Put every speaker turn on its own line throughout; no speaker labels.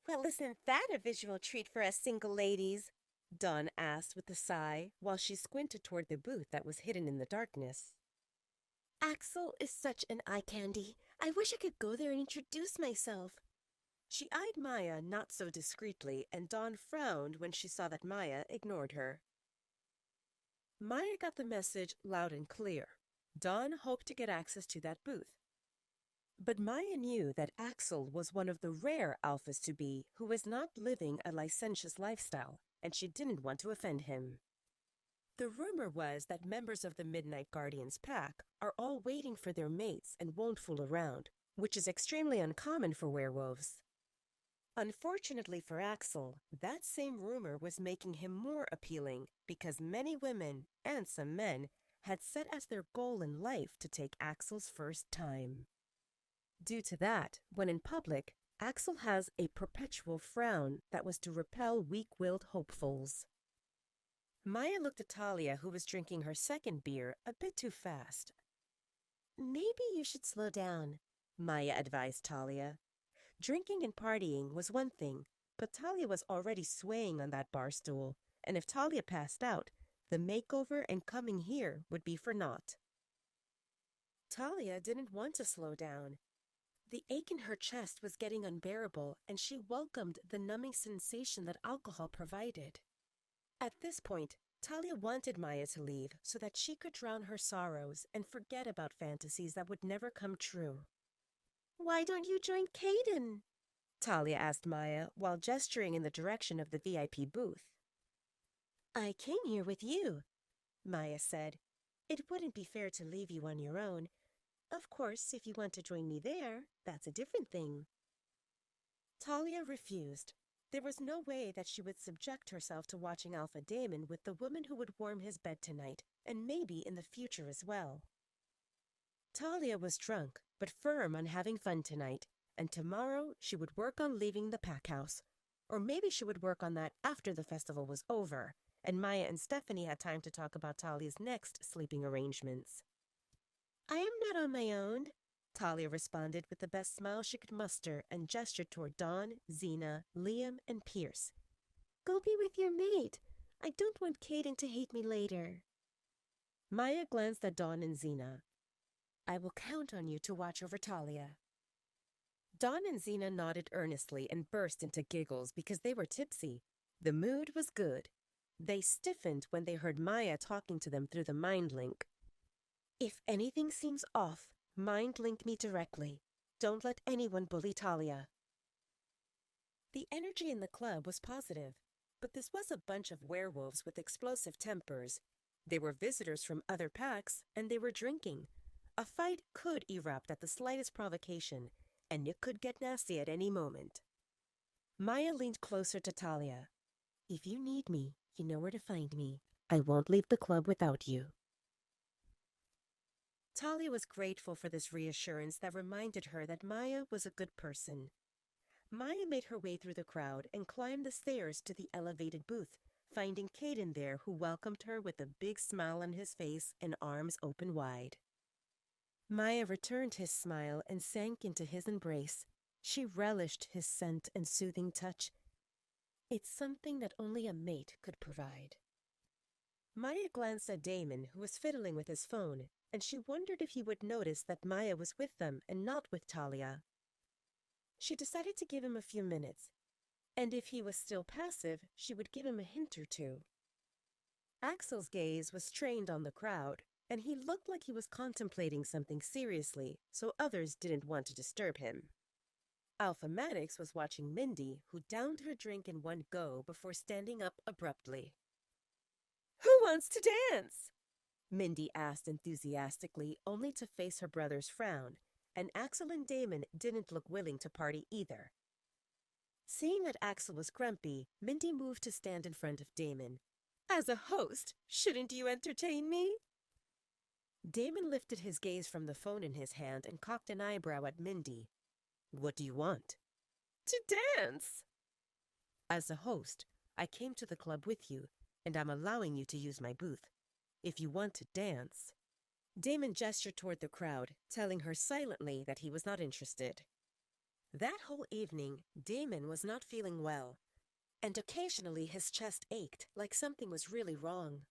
Well, isn't that a visual treat for us single ladies? Dawn asked with a sigh while she squinted toward the booth that was hidden in the darkness. Axel is such an eye candy. I wish I could go there and introduce myself. She eyed Maya not so discreetly, and Dawn frowned when she saw that Maya ignored her. Maya got the message loud and clear. Dawn hoped to get access to that booth. But Maya knew that Axel was one of the rare alphas to be who was not living a licentious lifestyle, and she didn't want to offend him. The rumor was that members of the Midnight Guardians pack are all waiting for their mates and won't fool around, which is extremely uncommon for werewolves. Unfortunately for Axel, that same rumor was making him more appealing because many women, and some men, had set as their goal in life to take Axel's first time. Due to that, when in public, Axel has a perpetual frown that was to repel weak-willed hopefuls. Maya looked at Talia, who was drinking her second beer a bit too fast. Maybe you should slow down, Maya advised Talia. Drinking and partying was one thing, but Talia was already swaying on that bar stool, and if Talia passed out, the makeover and coming here would be for naught. Talia didn't want to slow down. The ache in her chest was getting unbearable, and she welcomed the numbing sensation that alcohol provided. At this point, Talia wanted Maya to leave so that she could drown her sorrows and forget about fantasies that would never come true. Why don't you join Caden? Talia asked Maya while gesturing in the direction of the VIP booth. I came here with you, Maya said. It wouldn't be fair to leave you on your own. Of course, if you want to join me there, that's a different thing. Talia refused. There was no way that she would subject herself to watching Alpha Damon with the woman who would warm his bed tonight, and maybe in the future as well. Talia was drunk, but firm on having fun tonight, and tomorrow she would work on leaving the pack house. Or maybe she would work on that after the festival was over, and Maya and Stephanie had time to talk about Talia's next sleeping arrangements. I am not on my own, Talia responded with the best smile she could muster and gestured toward Dawn, Xena, Liam, and Pierce. Go be with your mate. I don't want Caden to hate me later. Maya glanced at Dawn and Xena. I will count on you to watch over Talia. Dawn and Xena nodded earnestly and burst into giggles because they were tipsy. The mood was good. They stiffened when they heard Maya talking to them through the mind link. If anything seems off, mind link me directly. Don't let anyone bully Talia. The energy in the club was positive, but this was a bunch of werewolves with explosive tempers. They were visitors from other packs, and they were drinking. A fight could erupt at the slightest provocation, and it could get nasty at any moment. Maya leaned closer to Talia. If you need me, you know where to find me. I won't leave the club without you. Talia was grateful for this reassurance that reminded her that Maya was a good person. Maya made her way through the crowd and climbed the stairs to the elevated booth, finding Caden there, who welcomed her with a big smile on his face and arms open wide. Maya returned his smile and sank into his embrace. She relished his scent and soothing touch. It's something that only a mate could provide. Maya glanced at Damon, who was fiddling with his phone, and she wondered if he would notice that Maya was with them and not with Talia. She decided to give him a few minutes, and if he was still passive, she would give him a hint or two. Axel's gaze was trained on the crowd, and he looked like he was contemplating something seriously, so others didn't want to disturb him. Alpha Maddox was watching Mindy, who downed her drink in one go before standing up abruptly. Who wants to dance? Mindy asked enthusiastically, only to face her brother's frown, and Axel and Damon didn't look willing to party either. Seeing that Axel was grumpy, Mindy moved to stand in front of Damon. As a host, shouldn't you entertain me? Damon lifted his gaze from the phone in his hand and cocked an eyebrow at Mindy. What do you want? To dance. As a host, I came to the club with you, and I'm allowing you to use my booth. If you want to dance. Damon gestured toward the crowd, telling her silently that he was not interested. That whole evening, Damon was not feeling well, and occasionally his chest ached like something was really wrong.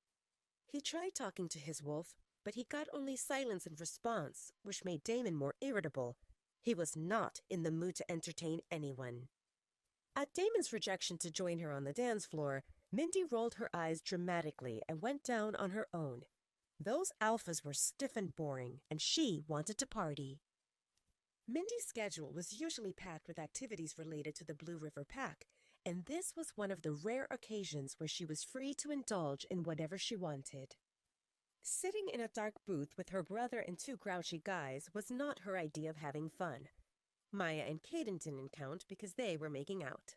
He tried talking to his wolf, but he got only silence in response, which made Damon more irritable. He was not in the mood to entertain anyone. At Damon's rejection to join her on the dance floor, Mindy rolled her eyes dramatically and went down on her own. Those alphas were stiff and boring, and she wanted to party. Mindy's schedule was usually packed with activities related to the Blue River Pack, and this was one of the rare occasions where she was free to indulge in whatever she wanted. Sitting in a dark booth with her brother and two grouchy guys was not her idea of having fun. Maya and Caden didn't count because they were making out.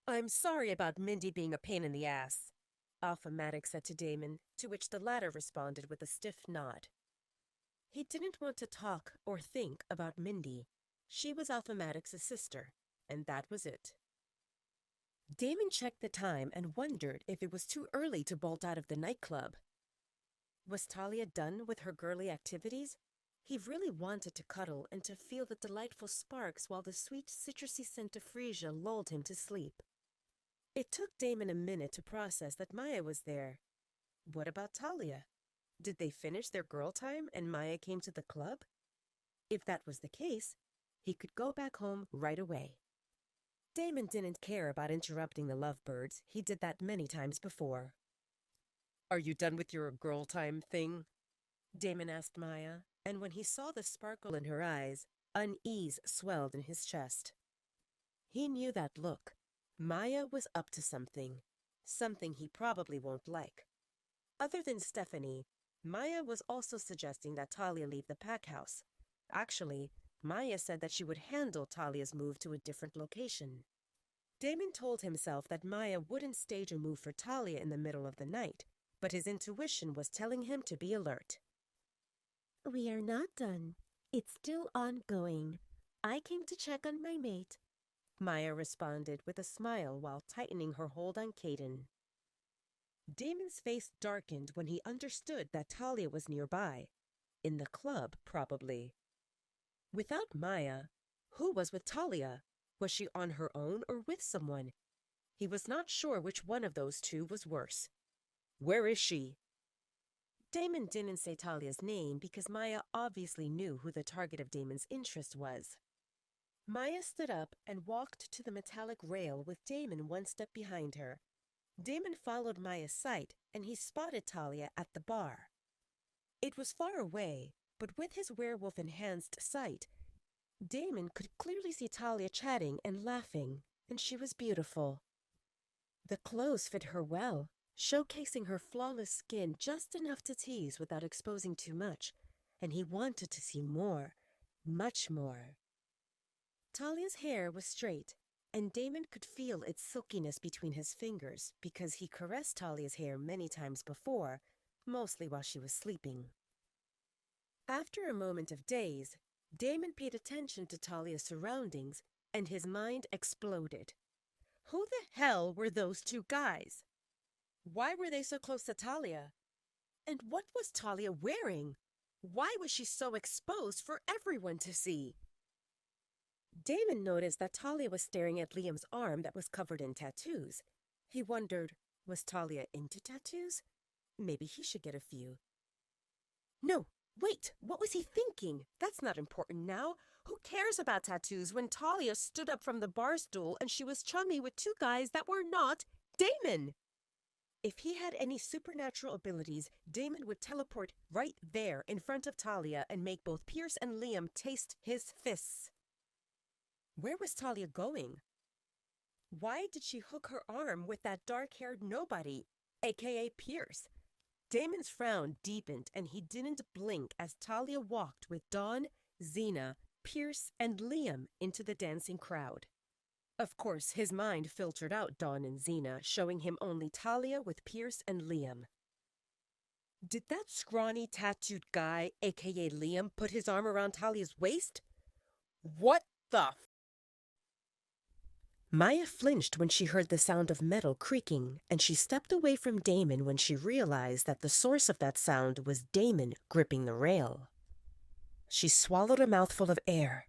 "I'm sorry about Mindy being a pain in the ass," Alpha Maddox said to Damon, to which the latter responded with a stiff nod. He didn't want to talk or think about Mindy. She was Alpha Maddox's sister, and that was it. Damon checked the time and wondered if it was too early to bolt out of the nightclub. Was Talia done with her girly activities? He really wanted to cuddle and to feel the delightful sparks while the sweet citrusy scent of freesia lulled him to sleep. It took Damon a minute to process that Maya was there. What about Talia? Did they finish their girl time and Maya came to the club? If that was the case, he could go back home right away. Damon didn't care about interrupting the lovebirds. He did that many times before. "Are you done with your girl time thing?" Damon asked Maya, and when he saw the sparkle in her eyes, unease swelled in his chest. He knew that look. Maya was up to something he probably won't like. Other than Stephanie, Maya was also suggesting that Talia leave the pack house. Actually, Maya said that she would handle Talia's move to a different location. Damon told himself that Maya wouldn't stage a move for Talia in the middle of the night, but his intuition was telling him to be alert. "We are not done. It's still ongoing. I came to check on my mate," Maya responded with a smile while tightening her hold on Caden. Damon's face darkened when he understood that Talia was nearby. In the club, probably. Without Maya, who was with Talia? Was she on her own or with someone? He was not sure which one of those two was worse. "Where is she?" Damon didn't say Talia's name because Maya obviously knew who the target of Damon's interest was. Maya stood up and walked to the metallic rail with Damon one step behind her. Damon followed Maya's sight, and he spotted Talia at the bar. It was far away, but with his werewolf-enhanced sight, Damon could clearly see Talia chatting and laughing, and she was beautiful. The clothes fit her well, showcasing her flawless skin just enough to tease without exposing too much, and he wanted to see more, much more. Talia's hair was straight, and Damon could feel its silkiness between his fingers because he caressed Talia's hair many times before, mostly while she was sleeping. After a moment of daze, Damon paid attention to Talia's surroundings, and his mind exploded. Who the hell were those two guys? Why were they so close to Talia? And what was Talia wearing? Why was she so exposed for everyone to see? Damon noticed that Talia was staring at Liam's arm that was covered in tattoos. He wondered, was Talia into tattoos? Maybe he should get a few. No, wait, what was he thinking? That's not important now. Who cares about tattoos when Talia stood up from the bar stool and she was chummy with two guys that were not Damon? If he had any supernatural abilities, Damon would teleport right there in front of Talia and make both Pierce and Liam taste his fists. Where was Talia going? Why did she hook her arm with that dark-haired nobody, aka Pierce? Damon's frown deepened and he didn't blink as Talia walked with Dawn, Xena, Pierce, and Liam into the dancing crowd. Of course, his mind filtered out Dawn and Xena, showing him only Talia with Pierce and Liam. Did that scrawny tattooed guy, aka Liam, put his arm around Talia's waist? What the Maya flinched when she heard the sound of metal creaking, and she stepped away from Damon when she realized that the source of that sound was Damon gripping the rail. She swallowed a mouthful of air.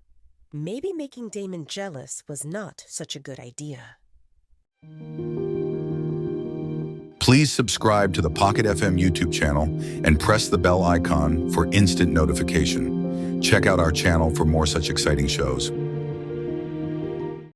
maybe making Damon jealous was not such a good idea.
Please subscribe to the Pocket FM YouTube channel and press the bell icon for instant notification. Check out our channel for more such exciting shows.